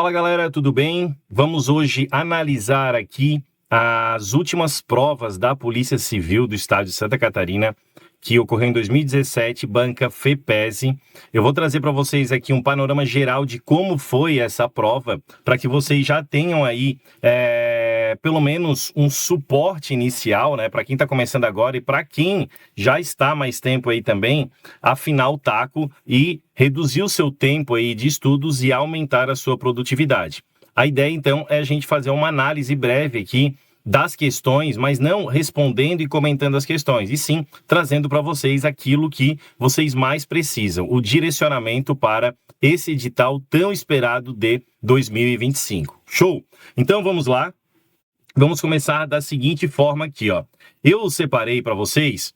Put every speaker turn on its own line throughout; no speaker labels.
Fala galera, tudo bem? Vamos hoje analisar aqui as últimas provas da Polícia Civil do Estado de Santa Catarina, que ocorreu em 2017, banca FEPESE. Eu vou trazer para vocês aqui um panorama geral de como foi essa prova, para que vocês já tenham aí pelo menos um suporte inicial, né? Para quem está começando agora e para quem já está há mais tempo aí também, afinar o taco e reduzir o seu tempo aí de estudos e aumentar a sua produtividade. A ideia, então, é a gente fazer uma análise breve aqui das questões, mas não respondendo e comentando as questões, e sim trazendo para vocês aquilo que vocês mais precisam, o direcionamento para esse edital tão esperado de 2025. Show? Então vamos lá. Vamos começar da seguinte forma aqui, ó. Eu separei para vocês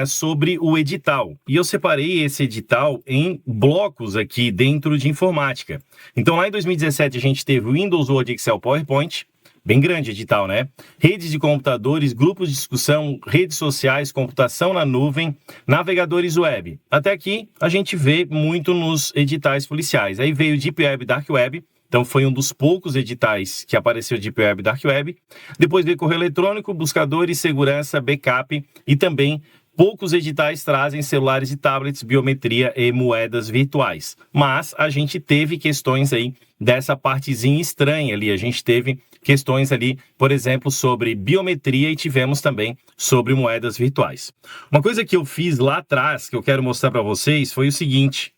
sobre o edital. E eu separei esse edital em blocos aqui dentro de informática. Então, lá em 2017, a gente teve Windows, Word, Excel, PowerPoint. Bem grande edital, né? Redes de computadores, grupos de discussão, redes sociais, computação na nuvem, navegadores web. Até aqui, a gente vê muito nos editais policiais. Aí veio Deep Web, Dark Web. Então, foi um dos poucos editais que apareceu Deep Web e Dark Web. Depois veio correio eletrônico, buscadores, segurança, backup e também poucos editais trazem celulares e tablets, biometria e moedas virtuais. Mas a gente teve questões aí dessa partezinha estranha ali. A gente teve questões ali, por exemplo, sobre biometria e tivemos também sobre moedas virtuais. Uma coisa que eu fiz lá atrás, que eu quero mostrar para vocês, foi o seguinte.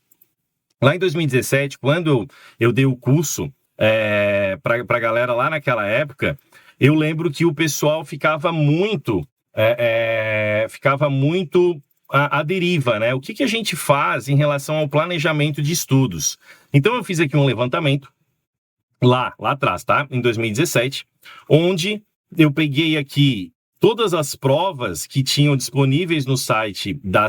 Lá em 2017, quando eu dei o curso para a galera lá naquela época, eu lembro que o pessoal ficava muito à deriva, né? O que a gente faz em relação ao planejamento de estudos? Então, eu fiz aqui um levantamento, lá atrás, tá? Em 2017, onde eu peguei aqui todas as provas que tinham disponíveis no site da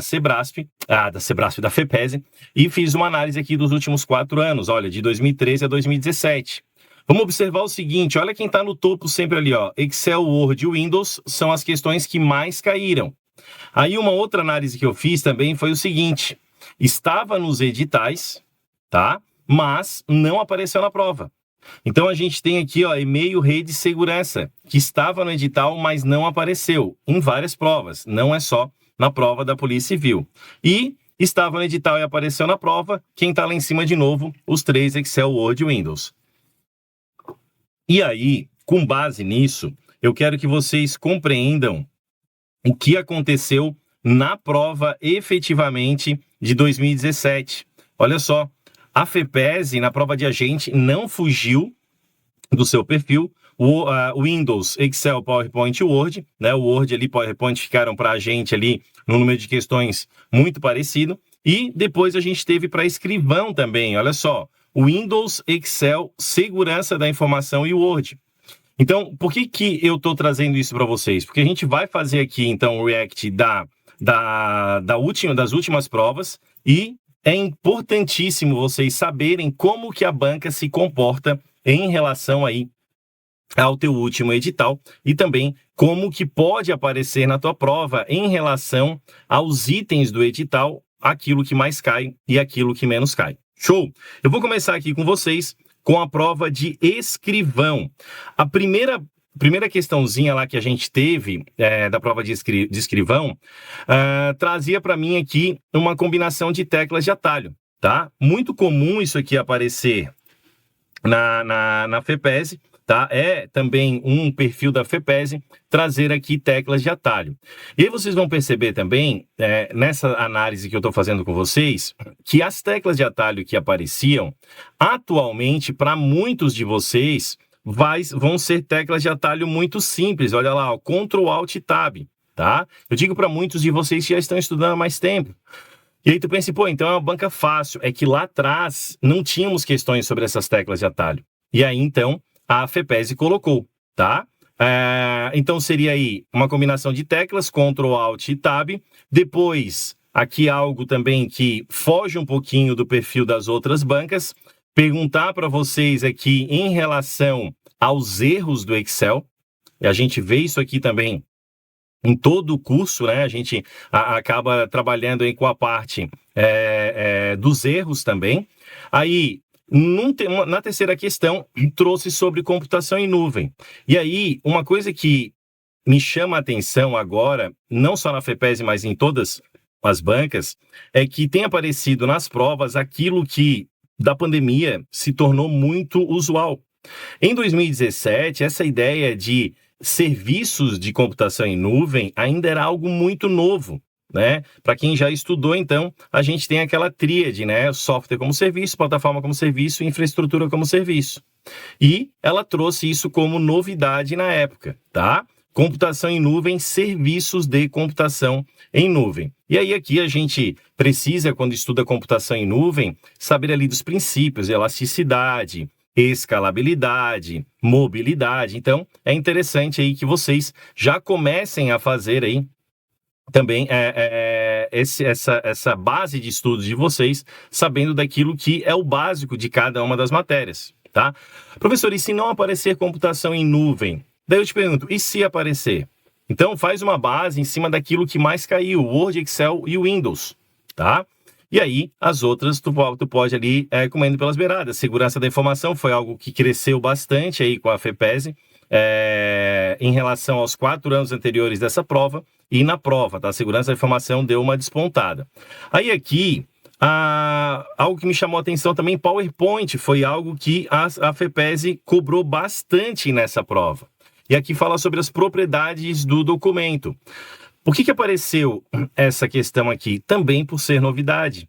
da FEPESE, e fiz uma análise aqui dos últimos 4 anos, olha, de 2013 a 2017. Vamos observar o seguinte, olha quem está no topo sempre ali, ó, Excel, Word e Windows são as questões que mais caíram. Aí uma outra análise que eu fiz também foi o seguinte, estava nos editais, tá? Mas não apareceu na prova. Então a gente tem aqui, ó, e-mail, rede, segurança, que estava no edital, mas não apareceu em várias provas, não é só na prova da Polícia Civil. E estava no edital e apareceu na prova, quem está lá em cima de novo, os 3 Excel, Word e Windows. E aí, com base nisso, eu quero que vocês compreendam o que aconteceu na prova efetivamente de 2017. Olha só. A FEPESE, na prova de agente, não fugiu do seu perfil. O Windows, Excel, PowerPoint e Word, né? O Word ali, PowerPoint ficaram para a gente ali no número de questões muito parecido. E depois a gente teve para escrivão também, olha só. Windows, Excel, segurança da informação e Word. Então, por que eu estou trazendo isso para vocês? Porque a gente vai fazer aqui, então, o react das últimas provas e é importantíssimo vocês saberem como que a banca se comporta em relação aí ao teu último edital e também como que pode aparecer na tua prova em relação aos itens do edital, aquilo que mais cai e aquilo que menos cai. Show? Eu vou começar aqui com vocês com a prova de escrivão. A primeira questãozinha lá que a gente teve da prova de escrivão trazia para mim aqui uma combinação de teclas de atalho, tá? Muito comum isso aqui aparecer na FEPESE, tá? É também um perfil da FEPESE trazer aqui teclas de atalho. E aí vocês vão perceber também, nessa análise que eu estou fazendo com vocês, que as teclas de atalho que apareciam, atualmente, para muitos de vocês, vão ser teclas de atalho muito simples. Olha lá, ó, Ctrl, Alt, Tab, tá? Eu digo para muitos de vocês que já estão estudando há mais tempo. E aí tu pensa, pô, então é uma banca fácil. É que lá atrás não tínhamos questões sobre essas teclas de atalho. E aí, então, a FEPESE colocou, tá? Então seria aí uma combinação de teclas, Ctrl, Alt e Tab. Depois, aqui algo também que foge um pouquinho do perfil das outras bancas. Perguntar para vocês aqui em relação aos erros do Excel. E a gente vê isso aqui também em todo o curso, né? A gente acaba trabalhando aí com a parte dos erros também. Aí, Na terceira questão, trouxe sobre computação em nuvem. E aí, uma coisa que me chama a atenção agora, não só na FEPESE, mas em todas as bancas, é que tem aparecido nas provas aquilo que, da pandemia, se tornou muito usual. Em 2017, essa ideia de serviços de computação em nuvem ainda era algo muito novo, né? Para quem já estudou, então, a gente tem aquela tríade, né? Software como serviço, plataforma como serviço e infraestrutura como serviço. E ela trouxe isso como novidade na época, tá? Computação em nuvem, serviços de computação em nuvem. E aí aqui a gente precisa, quando estuda computação em nuvem, saber ali dos princípios, elasticidade, escalabilidade, mobilidade. Então, é interessante aí que vocês já comecem a fazer aí também essa base de estudos de vocês, sabendo daquilo que é o básico de cada uma das matérias, tá? Professor, e se não aparecer computação em nuvem? Daí eu te pergunto, e se aparecer? Então, faz uma base em cima daquilo que mais caiu, Word, Excel e Windows, tá? E aí, as outras, tu pode ali comendo pelas beiradas. Segurança da informação foi algo que cresceu bastante aí com a FEPESE, em relação aos 4 anos anteriores dessa prova, e na prova, tá? A segurança da informação deu uma despontada. Aí aqui, algo que me chamou a atenção também, PowerPoint, foi algo que a FEPESE cobrou bastante nessa prova. E aqui fala sobre as propriedades do documento. Por que apareceu essa questão aqui? Também por ser novidade.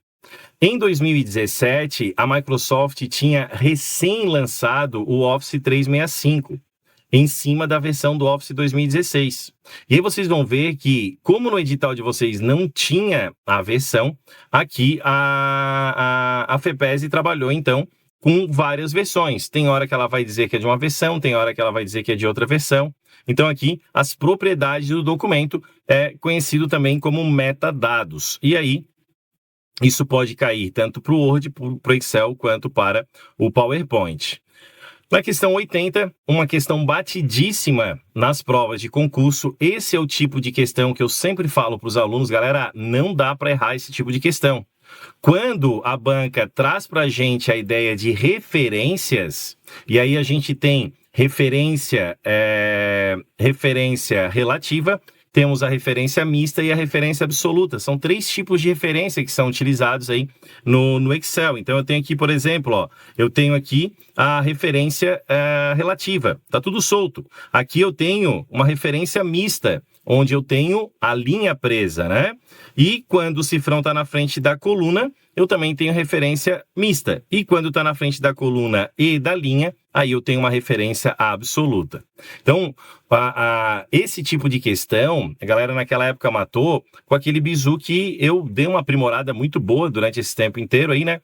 Em 2017, a Microsoft tinha recém-lançado o Office 365, em cima da versão do Office 2016. E aí vocês vão ver que, como no edital de vocês não tinha a versão, aqui a FEPESE trabalhou, então, com várias versões. Tem hora que ela vai dizer que é de uma versão, tem hora que ela vai dizer que é de outra versão. Então aqui, as propriedades do documento é conhecido também como metadados. E aí, isso pode cair tanto para o Word, para o Excel, quanto para o PowerPoint. Na questão 80, uma questão batidíssima nas provas de concurso. Esse é o tipo de questão que eu sempre falo para os alunos, galera, não dá para errar esse tipo de questão. Quando a banca traz para a gente a ideia de referências, e aí a gente tem referência relativa, temos a referência mista e a referência absoluta. São 3 tipos de referência que são utilizados aí no Excel. Então, eu tenho aqui, por exemplo, ó, eu tenho aqui a referência relativa. Tá tudo solto. Aqui eu tenho uma referência mista, onde eu tenho a linha presa, né? E quando o cifrão está na frente da coluna, eu também tenho referência mista. E quando está na frente da coluna e da linha, aí eu tenho uma referência absoluta. Então, esse tipo de questão, a galera naquela época matou com aquele bizu que eu dei uma aprimorada muito boa durante esse tempo inteiro aí, né?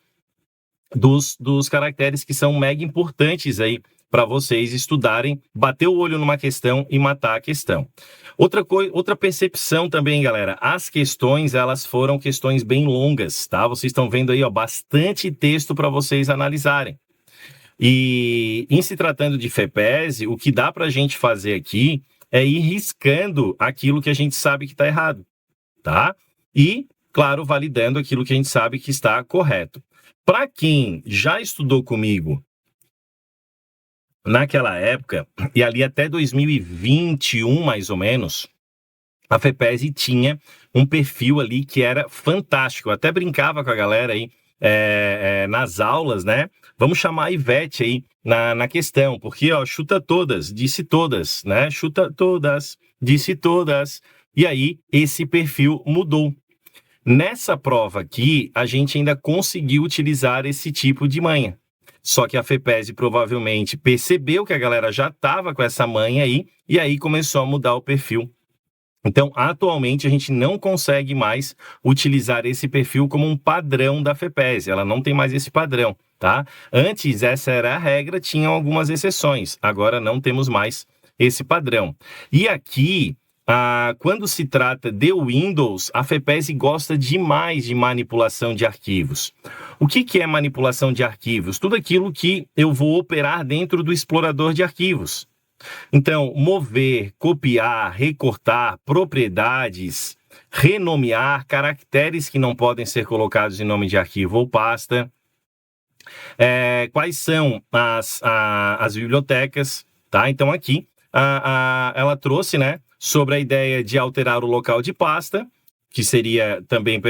Dos caracteres que são mega importantes aí para vocês estudarem, bater o olho numa questão e matar a questão. Outra percepção também, galera, as questões, elas foram questões bem longas, tá? Vocês estão vendo aí, ó, bastante texto para vocês analisarem. E em se tratando de FEPESE, o que dá para a gente fazer aqui é ir riscando aquilo que a gente sabe que está errado, tá? E, claro, validando aquilo que a gente sabe que está correto. Para quem já estudou comigo naquela época, e ali até 2021, mais ou menos, a FEPESE tinha um perfil ali que era fantástico. Eu até brincava com a galera aí nas aulas, né? Vamos chamar a Ivete aí na questão, porque, ó, chuta todas, disse todas, né? Chuta todas, disse todas. E aí, esse perfil mudou. Nessa prova aqui, a gente ainda conseguiu utilizar esse tipo de manha. Só que a FEPESE provavelmente percebeu que a galera já estava com essa manha aí, e aí começou a mudar o perfil. Então, atualmente, a gente não consegue mais utilizar esse perfil como um padrão da FEPESE. Ela não tem mais esse padrão, tá? Antes, essa era a regra, tinham algumas exceções. Agora, não temos mais esse padrão. E aqui, quando se trata de Windows, a FEPESE gosta demais de manipulação de arquivos. O que é manipulação de arquivos? Tudo aquilo que eu vou operar dentro do explorador de arquivos. Então, mover, copiar, recortar, propriedades, renomear, caracteres que não podem ser colocados em nome de arquivo ou pasta, Quais são as bibliotecas, tá? Então aqui ela trouxe, né, sobre a ideia de alterar o local de pasta, que seria também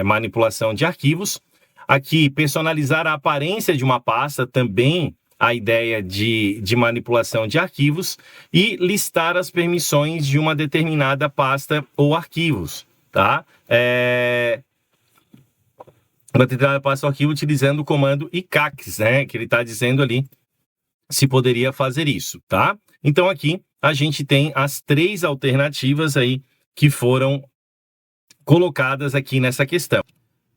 manipulação de arquivos. Aqui, personalizar a aparência de uma pasta, também a ideia de manipulação de arquivos, e listar as permissões de uma determinada pasta ou arquivos, tá? Uma determinada pasta ou arquivo utilizando o comando ICACS, né? Que ele está dizendo ali se poderia fazer isso, tá? Então aqui a gente tem as 3 alternativas aí que foram colocadas aqui nessa questão,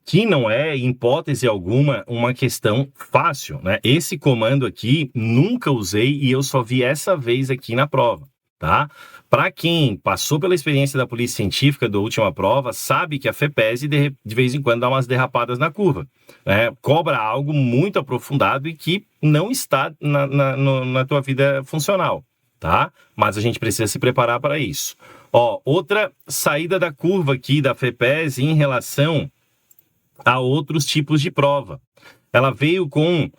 que não é, em hipótese alguma, uma questão fácil, né? Esse comando aqui nunca usei e eu só vi essa vez aqui na prova, tá? Para quem passou pela experiência da polícia científica da última prova, sabe que a FEPESE de vez em quando dá umas derrapadas na curva, né? Cobra algo muito aprofundado e que não está na tua vida funcional, tá? Mas a gente precisa se preparar para isso. Outra saída da curva aqui da FEPESE em relação a outros tipos de prova. Ela veio com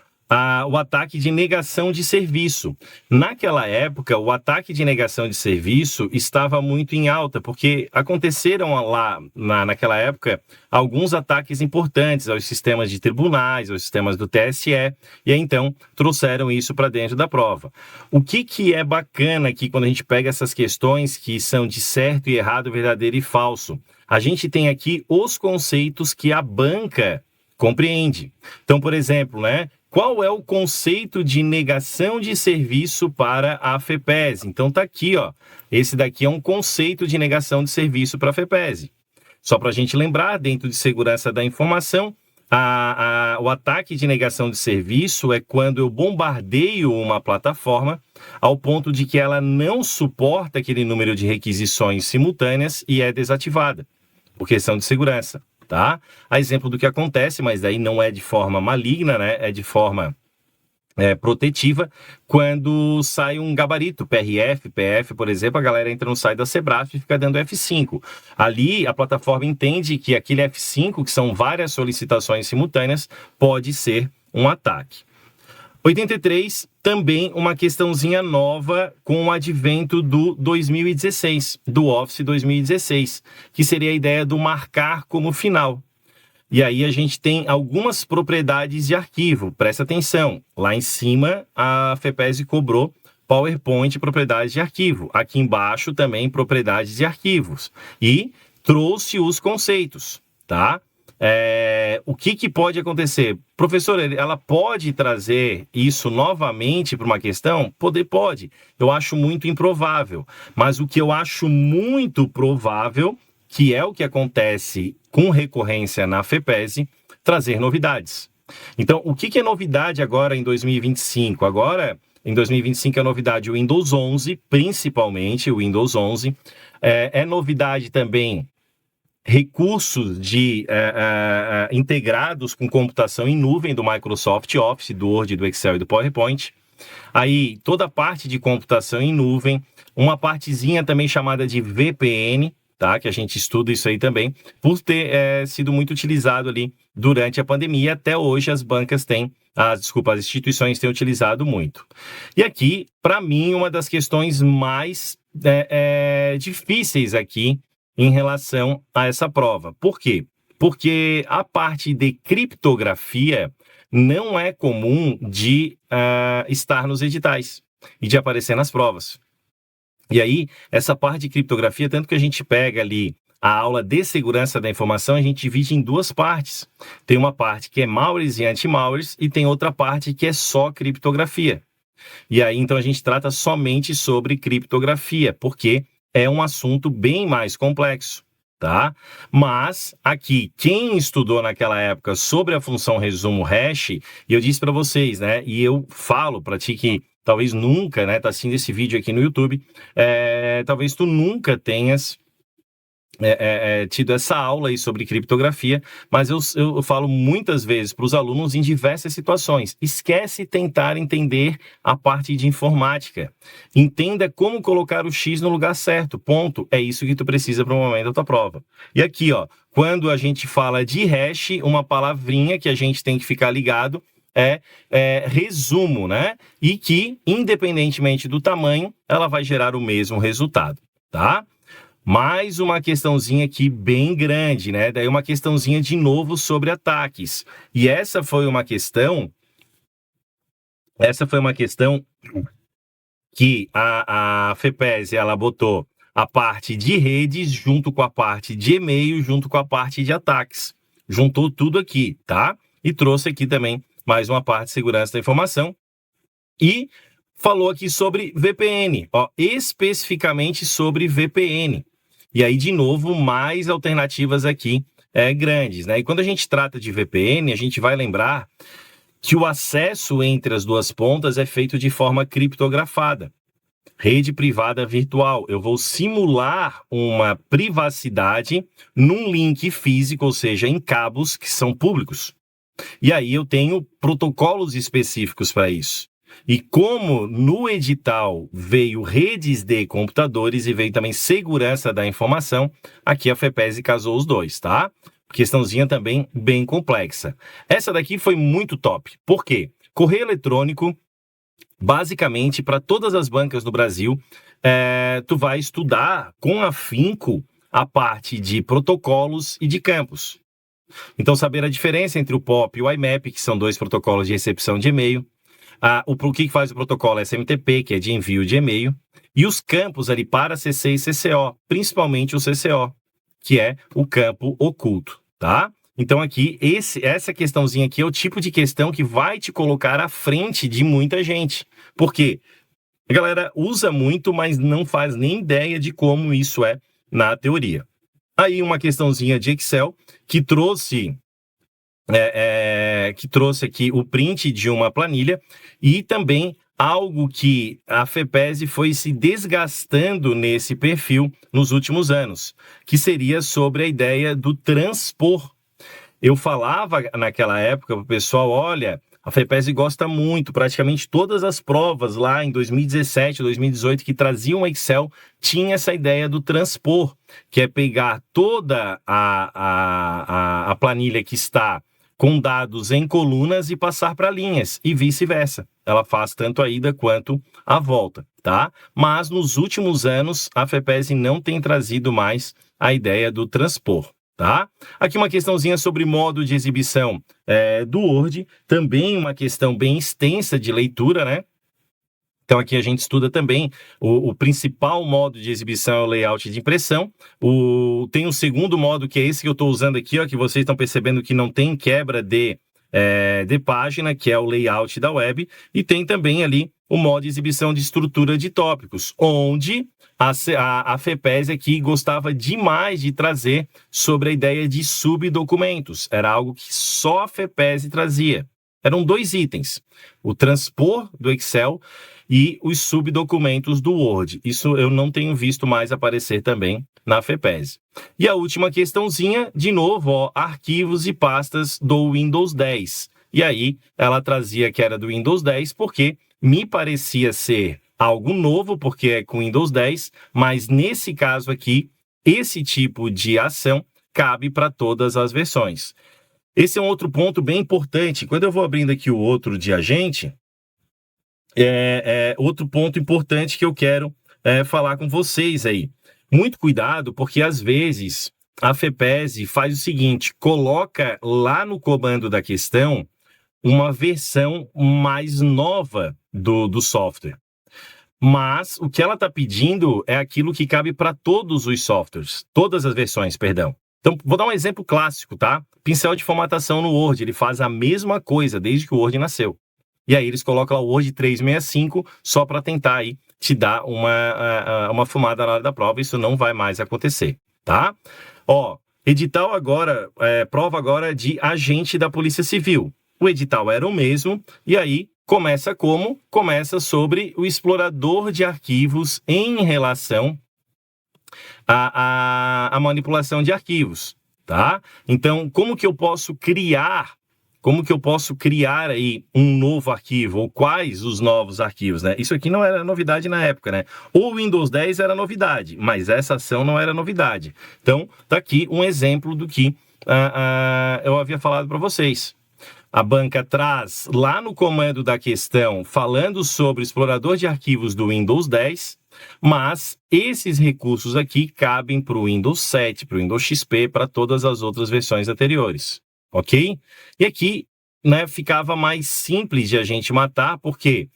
o ataque de negação de serviço. Naquela época, o ataque de negação de serviço estava muito em alta, porque aconteceram lá, naquela época, alguns ataques importantes aos sistemas de tribunais, aos sistemas do TSE, e aí, então trouxeram isso para dentro da prova. O que é bacana aqui quando a gente pega essas questões que são de certo e errado, verdadeiro e falso? A gente tem aqui os conceitos que a banca compreende. Então, por exemplo, né? Qual é o conceito de negação de serviço para a FEPESE? Então tá aqui, ó. Esse daqui é um conceito de negação de serviço para a FEPESE. Só para a gente lembrar, dentro de segurança da informação, o ataque de negação de serviço é quando eu bombardeio uma plataforma ao ponto de que ela não suporta aquele número de requisições simultâneas e é desativada, por questão de segurança. Tá? A exemplo do que acontece, mas daí não é de forma maligna, né? É de forma protetiva, quando sai um gabarito, PRF, PF, por exemplo, a galera entra no site da Sebrasp e fica dando F5. Ali, a plataforma entende que aquele F5, que são várias solicitações simultâneas, pode ser um ataque. 83, também uma questãozinha nova com o advento do 2016, do Office 2016, que seria a ideia do marcar como final. E aí a gente tem algumas propriedades de arquivo, presta atenção. Lá em cima, a FEPESE cobrou PowerPoint propriedades de arquivo. Aqui embaixo também propriedades de arquivos. E trouxe os conceitos, tá? O que pode acontecer? Professor, ela pode trazer isso novamente para uma questão? Pode. Eu acho muito improvável. Mas o que eu acho muito provável, que é o que acontece com recorrência na FEPESE, trazer novidades. Então, o que é novidade agora em 2025? Agora, em 2025, é novidade o Windows 11, principalmente o Windows 11. É novidade também recursos integrados com computação em nuvem do Microsoft Office, do Word, do Excel e do PowerPoint. Aí, toda a parte de computação em nuvem, uma partezinha também chamada de VPN, tá? Que a gente estuda isso aí também, por ter sido muito utilizado ali durante a pandemia. Até hoje as bancas têm, as instituições têm utilizado muito. E aqui, para mim, uma das questões mais difíceis aqui em relação a essa prova. Por quê? Porque a parte de criptografia não é comum de estar nos editais e de aparecer nas provas. E aí, essa parte de criptografia, tanto que a gente pega ali a aula de segurança da informação, a gente divide em 2 partes. Tem uma parte que é malwares e anti-malwares e tem outra parte que é só criptografia. E aí, então, a gente trata somente sobre criptografia, porque é um assunto bem mais complexo, tá? Mas, aqui, quem estudou naquela época sobre a função resumo hash, e eu disse para vocês, né? E eu falo para ti que talvez nunca, né? Tá assistindo esse vídeo aqui no YouTube, talvez tu nunca tenhas tido essa aula aí sobre criptografia, mas eu falo muitas vezes para os alunos em diversas situações. Esquece tentar entender a parte de informática. Entenda como colocar o X no lugar certo. Ponto. É isso que tu precisa para o momento da tua prova. E aqui, ó, quando a gente fala de hash, uma palavrinha que a gente tem que ficar ligado é resumo, né? E que, independentemente do tamanho, ela vai gerar o mesmo resultado, tá? Mais uma questãozinha aqui bem grande, né? Daí uma questãozinha de novo sobre ataques. E essa foi uma questão que a FEPESE, ela botou a parte de redes junto com a parte de e-mail, junto com a parte de ataques. Juntou tudo aqui, tá? E trouxe aqui também mais uma parte de segurança da informação. E falou aqui sobre VPN, ó, especificamente sobre VPN. E aí, de novo, mais alternativas aqui grandes, né? E quando a gente trata de VPN, a gente vai lembrar que o acesso entre as duas pontas é feito de forma criptografada. Rede privada virtual. Eu vou simular uma privacidade num link físico, ou seja, em cabos que são públicos. E aí eu tenho protocolos específicos para isso. E como no edital veio redes de computadores e veio também segurança da informação, aqui a FEPESE casou os dois, tá? Questãozinha também bem complexa. Essa daqui foi muito top. Por quê? Correio eletrônico, basicamente, para todas as bancas no Brasil, tu vai estudar com afinco a parte de protocolos e de campos. Então, saber a diferença entre o POP e o IMAP, que são dois protocolos de recepção de e-mail. O que faz o protocolo SMTP, que é de envio de e-mail, e os campos ali para CC e CCO, principalmente o CCO, que é o campo oculto, tá? Então aqui, essa questãozinha aqui é o tipo de questão que vai te colocar à frente de muita gente. Por quê? A galera usa muito, mas não faz nem ideia de como isso é na teoria. Aí uma questãozinha de Excel que trouxe aqui o print de uma planilha e também algo que a FEPESE foi se desgastando nesse perfil nos últimos anos, que seria sobre a ideia do transpor. Eu falava naquela época para o pessoal, olha, a FEPESE gosta muito, praticamente todas as provas lá em 2017, 2018 que traziam Excel, tinha essa ideia do transpor, que é pegar toda a planilha que está com dados em colunas e passar para linhas, e vice-versa. Ela faz tanto a ida quanto a volta, tá? Mas nos últimos anos, a FEPESE não tem trazido mais a ideia do transpor, tá? Aqui uma questãozinha sobre modo de exibição do Word, também uma questão bem extensa de leitura, né? Então, aqui a gente estuda também o principal modo de exibição é o layout de impressão. Tem um segundo modo, que é esse que eu estou usando aqui, ó, que vocês estão percebendo que não tem quebra de página, que é o layout da web. E tem também ali o modo de exibição de estrutura de tópicos, onde a FEPESE aqui gostava demais de trazer sobre a ideia de subdocumentos. Era algo que só a FEPESE trazia. Eram 2 itens, o transpor do Excel e os subdocumentos do Word. Isso eu não tenho visto mais aparecer também na FEPESE. E a última questãozinha, de novo, ó, arquivos e pastas do Windows 10. E aí ela trazia que era do Windows 10 porque me parecia ser algo novo, porque é com Windows 10, mas nesse caso aqui, esse tipo de ação cabe para todas as versões. Esse é um outro ponto bem importante. Quando eu vou abrindo aqui o outro de agente, outro ponto importante que eu quero falar com vocês aí. Muito cuidado, porque às vezes a FEPESE faz o seguinte, coloca lá no comando da questão uma versão mais nova do software. Mas o que ela está pedindo é aquilo que cabe para todos os softwares, todas as versões, perdão. Então, vou dar um exemplo clássico, tá? Pincel de formatação no Word, ele faz a mesma coisa desde que o Word nasceu. E aí eles colocam lá o Word 365 só para tentar aí te dar uma fumada na hora da prova. Isso não vai mais acontecer, tá? Ó, edital agora, prova agora de agente da Polícia Civil. O edital era o mesmo, e aí começa como? Começa sobre o explorador de arquivos em relação a manipulação de arquivos, tá? Então, como que eu posso criar aí um novo arquivo, ou quais os novos arquivos, né? Isso aqui não era novidade na época, né? O Windows 10 era novidade, mas essa ação não era novidade. Então, tá aqui um exemplo do que eu havia falado para vocês. A banca traz lá no comando da questão, falando sobre o explorador de arquivos do Windows 10, mas esses recursos aqui cabem para o Windows 7, para o Windows XP, para todas as outras versões anteriores, ok? E aqui, né, ficava mais simples de a gente matar, porque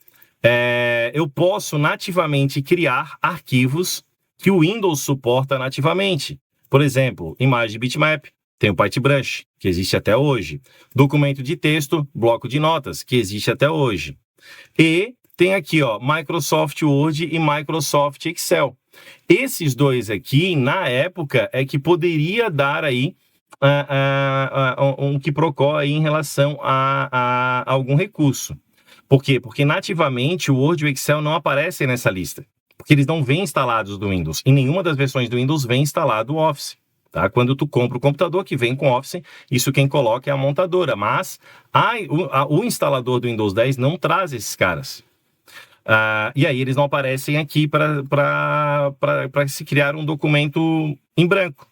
eu posso nativamente criar arquivos que o Windows suporta nativamente. Por exemplo, imagem bitmap, tem o PyTbrush, que existe até hoje. Documento de texto, bloco de notas, que existe até hoje. E tem aqui, ó, Microsoft Word e Microsoft Excel. Esses dois aqui, na época, é que poderia dar aí um quiprocó aí em relação a algum recurso. Por quê? Porque nativamente o Word e o Excel não aparecem nessa lista. Porque eles não vêm instalados do Windows. Em nenhuma das versões do Windows vem instalado o Office. Tá? Quando tu compra o computador que vem com Office, isso quem coloca é a montadora. Mas o instalador do Windows 10 não traz esses caras. E aí eles não aparecem aqui para se criar um documento em branco,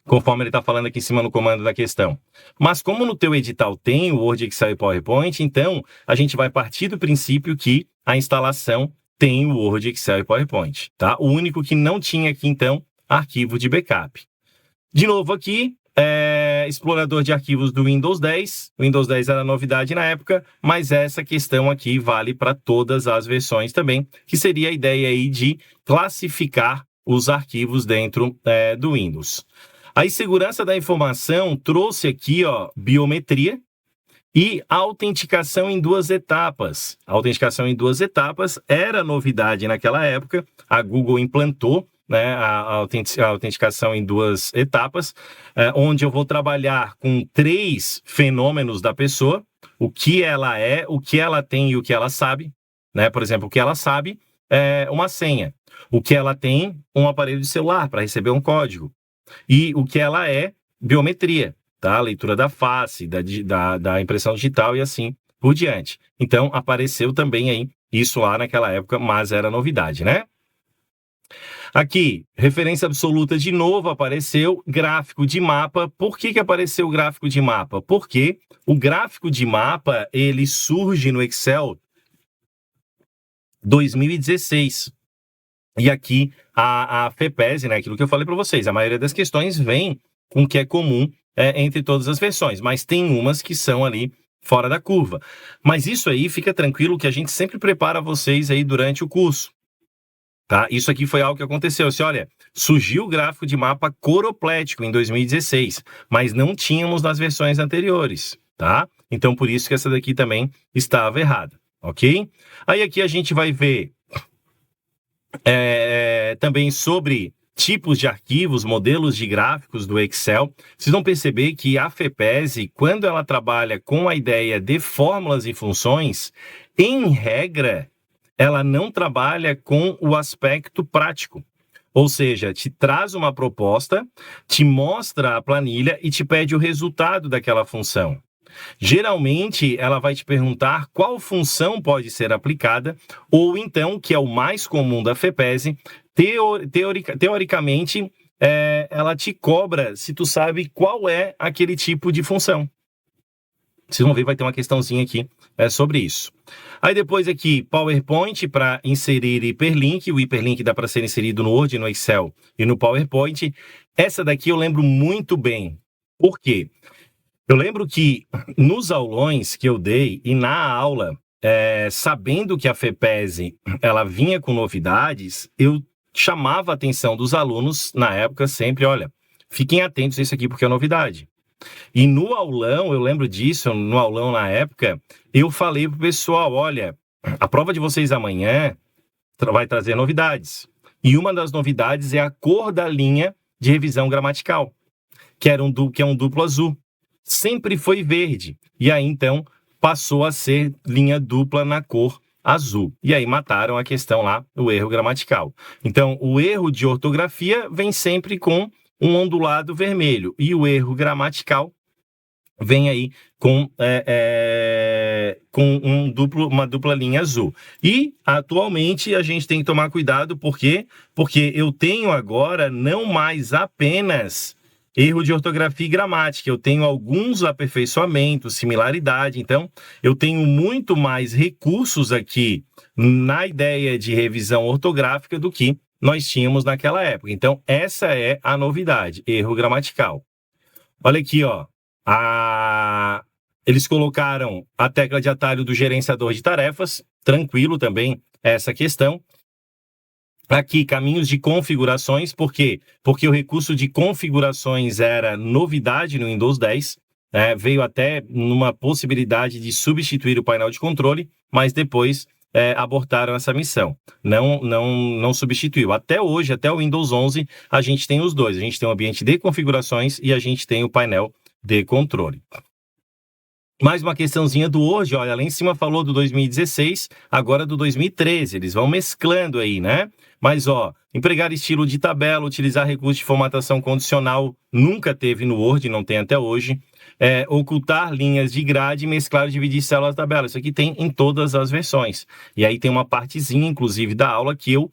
conforme ele está falando aqui em cima no comando da questão. Mas como no teu edital tem o Word, Excel e PowerPoint, então a gente vai partir do princípio que a instalação tem o Word, Excel e PowerPoint. Tá? O único que não tinha aqui, então, arquivo de backup. De novo aqui, explorador de arquivos do Windows 10. O Windows 10 era novidade na época, mas essa questão aqui vale para todas as versões também, que seria a ideia aí de classificar os arquivos dentro do Windows. A segurança da informação trouxe aqui, ó, biometria e autenticação em 2 etapas. A autenticação em 2 etapas era novidade naquela época, a Google implantou, né, a autenticação em 2 etapas, onde eu vou trabalhar com 3 fenômenos da pessoa, o que ela é, o que ela tem e o que ela sabe, né? Por exemplo, o que ela sabe é uma senha, o que ela tem, um aparelho de celular para receber um código, e o que ela é, biometria, tá? Leitura da face, da impressão digital e assim por diante. Então, apareceu também aí isso lá naquela época, mas era novidade, né? Aqui, referência absoluta de novo apareceu, gráfico de mapa. Por que apareceu o gráfico de mapa? Porque o gráfico de mapa, ele surge no Excel 2016. E aqui, a FEPESE, né, aquilo que eu falei para vocês, a maioria das questões vem com o que é comum entre todas as versões, mas tem umas que são ali fora da curva. Mas isso aí, fica tranquilo que a gente sempre prepara vocês aí durante o curso. Tá? Isso aqui foi algo que aconteceu. Olha, surgiu o gráfico de mapa coroplético em 2016, mas não tínhamos nas versões anteriores, tá? Então, por isso que essa daqui também estava errada, ok? Aí aqui a gente vai ver também sobre tipos de arquivos, modelos de gráficos do Excel. Vocês vão perceber que a FEPESE, quando ela trabalha com a ideia de fórmulas e funções, em regra, ela não trabalha com o aspecto prático. Ou seja, te traz uma proposta, te mostra a planilha e te pede o resultado daquela função. Geralmente, ela vai te perguntar qual função pode ser aplicada, ou então, que é o mais comum da FEPESE, teoricamente, ela te cobra se tu sabe qual é aquele tipo de função. Vocês vão ver, vai ter uma questãozinha aqui sobre isso. Aí depois aqui, PowerPoint para inserir hiperlink. O hiperlink dá para ser inserido no Word, no Excel e no PowerPoint. Essa daqui eu lembro muito bem. Por quê? Eu lembro que nos aulões que eu dei e na aula, sabendo que a FEPESE ela vinha com novidades, eu chamava a atenção dos alunos na época sempre, olha, fiquem atentos a isso aqui porque é novidade. E no aulão, eu lembro disso, no aulão na época, eu falei pro pessoal, olha, a prova de vocês amanhã vai trazer novidades. E uma das novidades é a cor da linha de revisão gramatical, que é um duplo azul. Sempre foi verde. E aí, então, passou a ser linha dupla na cor azul. E aí mataram a questão lá, o erro gramatical. Então, o erro de ortografia vem sempre com um ondulado vermelho. E o erro gramatical vem aí com uma dupla linha azul. E, atualmente, a gente tem que tomar cuidado, porque eu tenho agora não mais apenas erro de ortografia e gramática, eu tenho alguns aperfeiçoamentos, similaridade, então eu tenho muito mais recursos aqui na ideia de revisão ortográfica do que nós tínhamos naquela época. Então, essa é a novidade, erro gramatical. Olha aqui, ó. Eles colocaram a tecla de atalho do gerenciador de tarefas, tranquilo também essa questão. Aqui, caminhos de configurações, por quê? Porque o recurso de configurações era novidade no Windows 10, veio até numa possibilidade de substituir o painel de controle, mas depois abortaram essa missão. Não substituiu. Até hoje, até o Windows 11, a gente tem os dois. A gente tem o ambiente de configurações e a gente tem o painel de controle. Mais uma questãozinha do Word, olha, lá em cima falou do 2016, agora do 2013, eles vão mesclando aí, né? Mas, ó, empregar estilo de tabela, utilizar recurso de formatação condicional, nunca teve no Word, não tem até hoje. Ocultar linhas de grade, mesclar e dividir células da tabela, isso aqui tem em todas as versões. E aí tem uma partezinha, inclusive, da aula que eu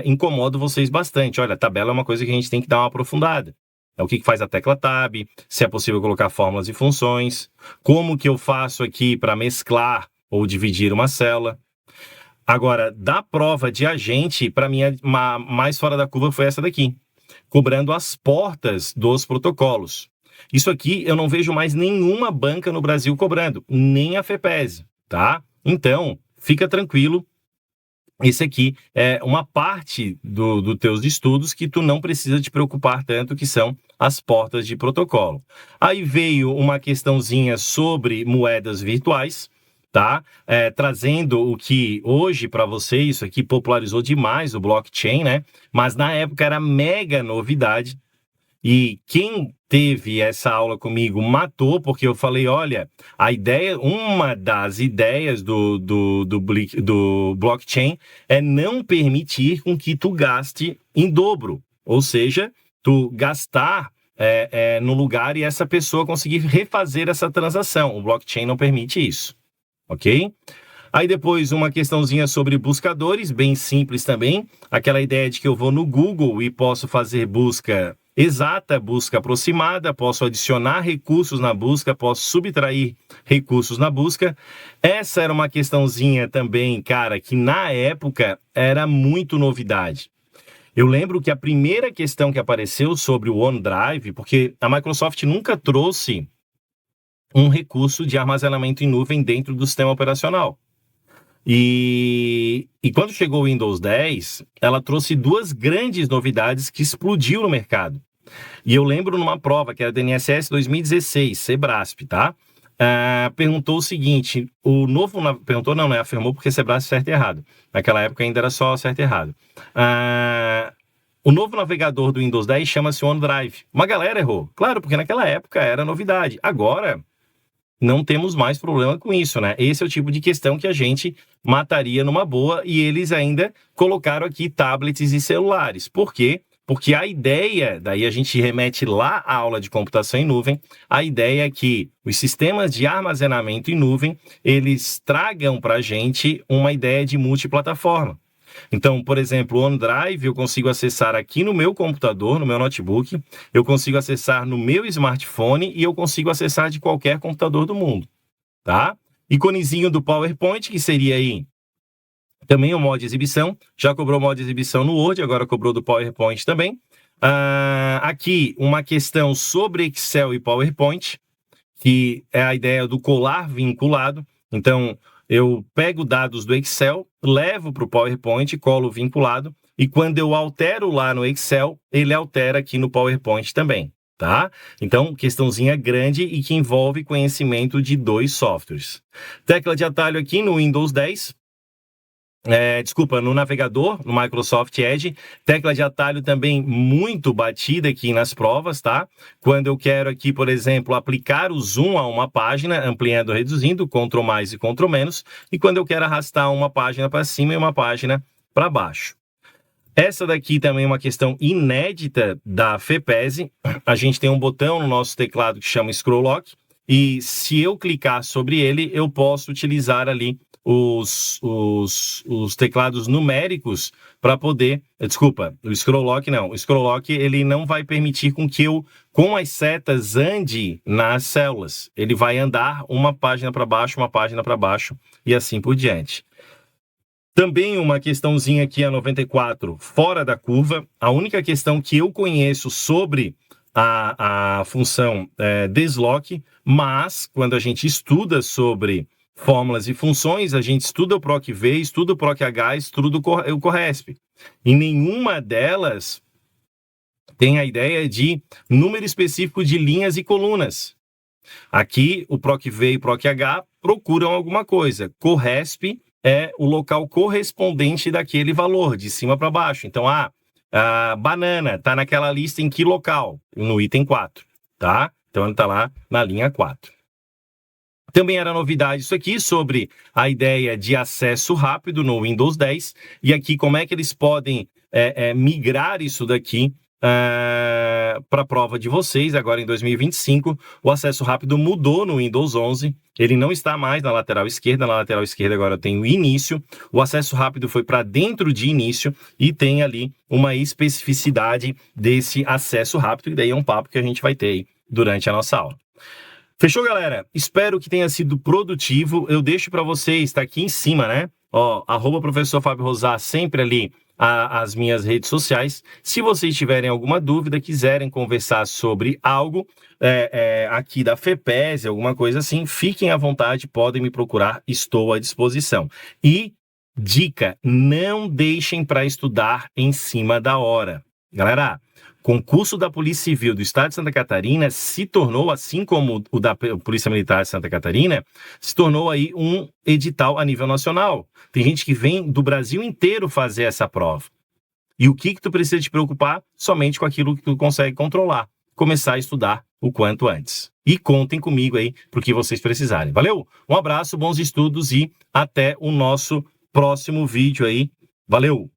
incomodo vocês bastante. Olha, a tabela é uma coisa que a gente tem que dar uma aprofundada. O que faz a tecla Tab, se é possível colocar fórmulas e funções, como que eu faço aqui para mesclar ou dividir uma célula. Agora, da prova de agente, para mim, a mais fora da curva foi essa daqui, cobrando as portas dos protocolos. Isso aqui eu não vejo mais nenhuma banca no Brasil cobrando, nem a FEPESE, tá? Então, fica tranquilo. Esse aqui é uma parte dos teus estudos que tu não precisa te preocupar tanto, que são as portas de protocolo. Aí veio uma questãozinha sobre moedas virtuais, tá? Trazendo o que hoje para você, isso aqui popularizou demais o blockchain, né? Mas na época era mega novidade. E quem teve essa aula comigo matou, porque eu falei, olha, uma das ideias do blockchain é não permitir com que tu gaste em dobro. Ou seja, tu gastar no lugar e essa pessoa conseguir refazer essa transação. O blockchain não permite isso, ok? Aí depois uma questãozinha sobre buscadores, bem simples também. Aquela ideia de que eu vou no Google e posso fazer busca exata, busca aproximada, posso adicionar recursos na busca, posso subtrair recursos na busca. Essa era uma questãozinha também, cara, que na época era muito novidade. Eu lembro que a primeira questão que apareceu sobre o OneDrive, porque a Microsoft nunca trouxe um recurso de armazenamento em nuvem dentro do sistema operacional. E quando chegou o Windows 10, ela trouxe duas grandes novidades que explodiu no mercado. E eu lembro numa prova, que era da NSS 2016, Sebrasp, tá? Perguntou o seguinte, perguntou não, né? Afirmou porque Sebrasp certo e errado. Naquela época ainda era só certo e errado. O novo navegador do Windows 10 chama-se OneDrive. Uma galera errou. Claro, porque naquela época era novidade. Agora, não temos mais problema com isso, né? Esse é o tipo de questão que a gente mataria numa boa, e eles ainda colocaram aqui tablets e celulares. Por quê? Porque a ideia, daí a gente remete lá à aula de computação em nuvem, a ideia é que os sistemas de armazenamento em nuvem, eles tragam para a gente uma ideia de multiplataforma. Então, por exemplo, o OneDrive eu consigo acessar aqui no meu computador, no meu notebook, eu consigo acessar no meu smartphone e eu consigo acessar de qualquer computador do mundo, tá? Iconezinho do PowerPoint, que seria aí também o modo de exibição, já cobrou modo de exibição no Word, agora cobrou do PowerPoint também. Aqui, uma questão sobre Excel e PowerPoint, que é a ideia do colar vinculado. Então, eu pego dados do Excel, levo para o PowerPoint, colo vinculado, e quando eu altero lá no Excel, ele altera aqui no PowerPoint também, tá? Então, questãozinha grande e que envolve conhecimento de dois softwares. Tecla de atalho aqui no Windows 10, no navegador, no Microsoft Edge. Tecla de atalho também muito batida aqui nas provas, tá? Quando eu quero aqui, por exemplo, aplicar o zoom a uma página, ampliando ou reduzindo, Ctrl mais e Ctrl menos. E quando eu quero arrastar uma página para cima e uma página para baixo. Essa daqui também é uma questão inédita da FEPESE. A gente tem um botão no nosso teclado que chama Scroll Lock. E se eu clicar sobre ele, eu posso utilizar ali os teclados numéricos para poder... Desculpa, o Scroll Lock não. O Scroll Lock ele não vai permitir com que eu, com as setas, ande nas células. Ele vai andar uma página para baixo e assim por diante. Também uma questãozinha aqui, a 94, fora da curva. A única questão que eu conheço sobre a função deslock, mas quando a gente estuda sobre fórmulas e funções, a gente estuda o PROC-V, estuda o PROC-H, estuda o CORRESP. Em nenhuma delas tem a ideia de número específico de linhas e colunas. Aqui, o PROC-V e o PROC-H procuram alguma coisa. CORRESP é o local correspondente daquele valor, de cima para baixo. Então, a banana está naquela lista em que local? No item 4, tá? Então, ele está lá na linha 4. Também era novidade isso aqui sobre a ideia de acesso rápido no Windows 10. E aqui, como é que eles podem migrar isso daqui para a prova de vocês, agora em 2025. O acesso rápido mudou no Windows 11, ele não está mais na lateral esquerda agora tem o início, o acesso rápido foi para dentro de início e tem ali uma especificidade desse acesso rápido, e daí é um papo que a gente vai ter aí durante a nossa aula. Fechou, galera? Espero que tenha sido produtivo. Eu deixo para vocês, tá aqui em cima, né? Ó, @professor Fábio Rosar, sempre ali as minhas redes sociais. Se vocês tiverem alguma dúvida, quiserem conversar sobre algo aqui da FEPESE, alguma coisa assim, fiquem à vontade, podem me procurar, estou à disposição. E, dica, não deixem para estudar em cima da hora. Galera, concurso da Polícia Civil do Estado de Santa Catarina se tornou, assim como o da Polícia Militar de Santa Catarina, se tornou aí um edital a nível nacional. Tem gente que vem do Brasil inteiro fazer essa prova. E o que tu precisa te preocupar? Somente com aquilo que tu consegue controlar. Começar a estudar o quanto antes. E contem comigo aí pro que vocês precisarem. Valeu? Um abraço, bons estudos e até o nosso próximo vídeo aí. Valeu!